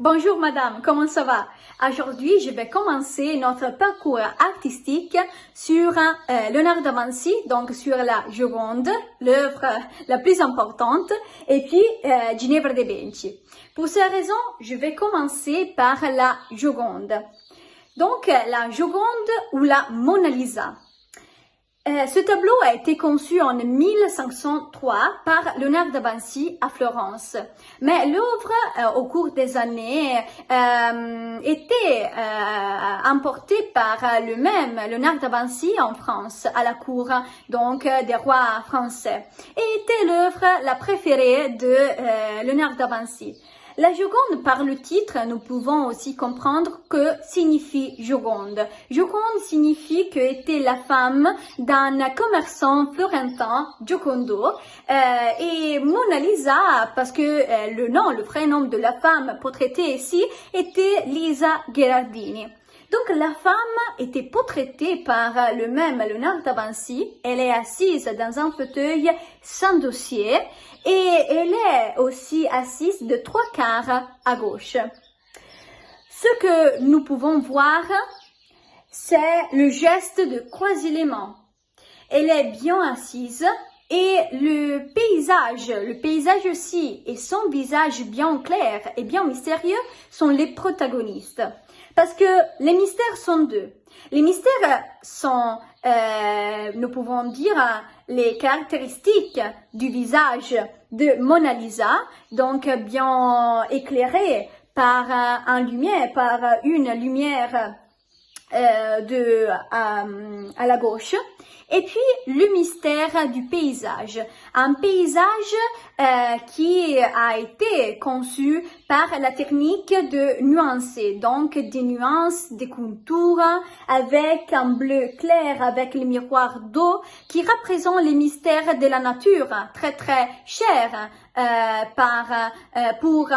Bonjour madame, comment ça va? Aujourd'hui, je vais commencer notre parcours artistique sur Léonard de Vinci, donc sur la Joconde, l'œuvre la plus importante, et puis Ginevra de Benci. Pour ces raisons, je vais commencer par la Joconde. Donc la Joconde ou la Mona Lisa. Ce tableau a été conçu en 1503 par Léonard de Vinci à Florence. Mais l'œuvre, au cours des années, était importée par le même Léonard de Vinci en France, à la cour donc des rois français, et était l'œuvre la préférée de Léonard de Vinci. La Joconde, par le titre, nous pouvons aussi comprendre que signifie Joconde. Joconde signifie que était la femme d'un commerçant florentin, Giocondo, et Mona Lisa, parce que le vrai nom de la femme portraitée ici était Lisa Gherardini. Donc la femme était portraitée par le même Léonard de Vinci. Elle est assise dans un fauteuil sans dossier et elle est aussi assise de 3/4 à gauche. Ce que nous pouvons voir, c'est le geste de croiser les mains. Elle est bien assise et le paysage aussi et son visage bien clair et bien mystérieux sont les protagonistes. Parce que les mystères sont deux. Les mystères sont, nous pouvons dire, les caractéristiques du visage de Mona Lisa, donc bien éclairé par une lumière à la gauche, et puis le mystère du paysage, un paysage qui a été conçu par la technique de nuancer, donc des nuances, des contours avec un bleu clair, avec le miroir d'eau qui représente les mystères de la nature, très très cher pour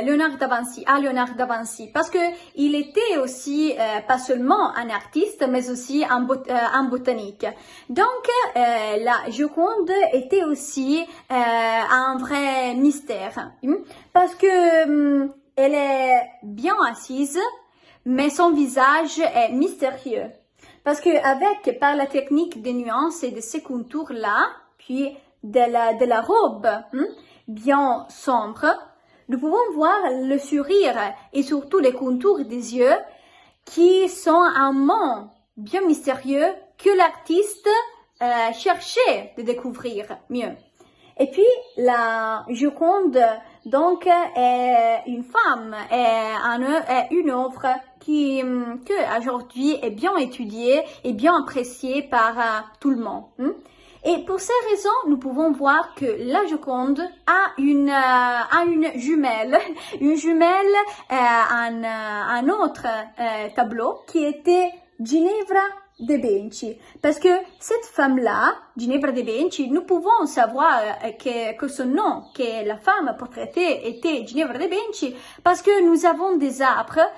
Léonard de Vinci, à Léonard de Vinci, parce que il était aussi pas seulement un artiste, mais aussi un botanique. Donc la Joconde était aussi un vrai mystère, parce que elle est bien assise, mais son visage est mystérieux, parce que par la technique des nuances et de ces contours là, puis de la robe bien sombre, nous pouvons voir le sourire et surtout les contours des yeux qui sont un monde bien mystérieux que l'artiste cherchait de découvrir mieux. Et puis la Joconde donc est une femme, est une œuvre qui aujourd'hui est bien étudiée et bien appréciée par tout le monde. Et pour ces raisons, nous pouvons voir que la Joconde a une jumelle, un autre tableau qui était Ginevra de Benci. Parce que cette femme-là, Ginevra de Benci, nous pouvons savoir que son nom, que la femme portraitée était Ginevra de Benci, parce que nous avons des arbres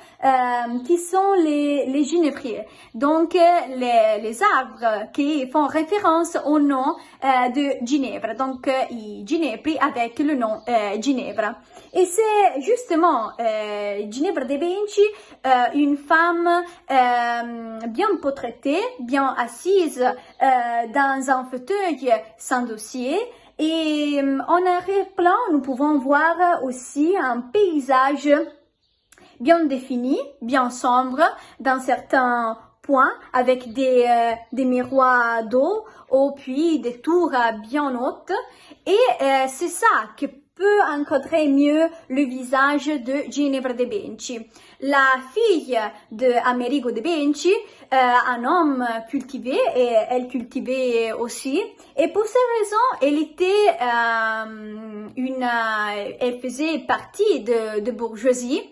qui sont les ginévriers. Donc, les arbres qui font référence au nom de Ginevra. Donc, i ginepri avec le nom Ginevra. Et c'est justement Ginevra de Benci, une femme bien portraitée, bien assise dans un fauteuil sans dossier. Et en arrière-plan, nous pouvons voir aussi un paysage bien défini, bien sombre, dans certains points, avec des miroirs d'eau, puis des tours bien hautes. Et c'est ça que peut encadrer mieux le visage de Ginevra de Benci. La fille de Amerigo de Benci, un homme cultivé, et elle cultivait aussi. Et pour ces raisons, elle faisait partie de bourgeoisie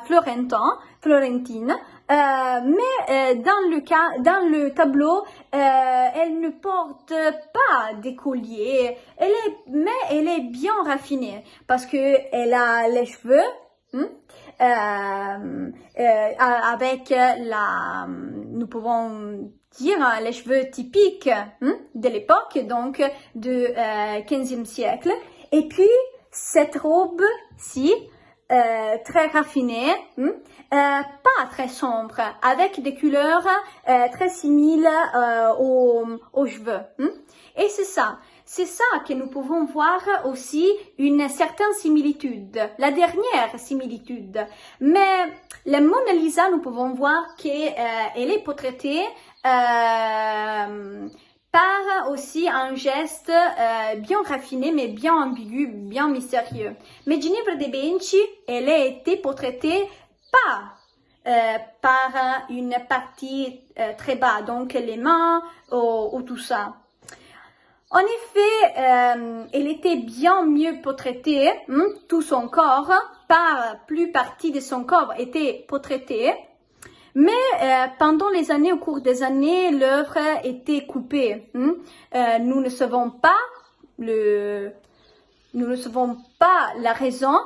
florentine. Mais dans le tableau, elle ne porte pas des colliers, mais elle est bien raffinée parce que elle a les cheveux avec nous pouvons dire les cheveux typiques de l'époque, donc du 15e siècle. Et puis cette robe-ci très raffiné, pas très sombre, avec des couleurs très similaires aux cheveux. Et c'est ça que nous pouvons voir aussi une certaine similitude, la dernière similitude. Mais la Mona Lisa, nous pouvons voir qu'elle est portraitée par aussi un geste bien raffiné, mais bien ambigu, bien mystérieux. Mais Ginevra de' Benci, elle a été portraitée pas par une partie très bas, donc les mains ou tout ça. En effet, elle était bien mieux portraitée, tout son corps, plus partie de son corps était portraitée. Mais pendant les années, au cours des années, l'œuvre était coupée. Nous ne savons pas la raison,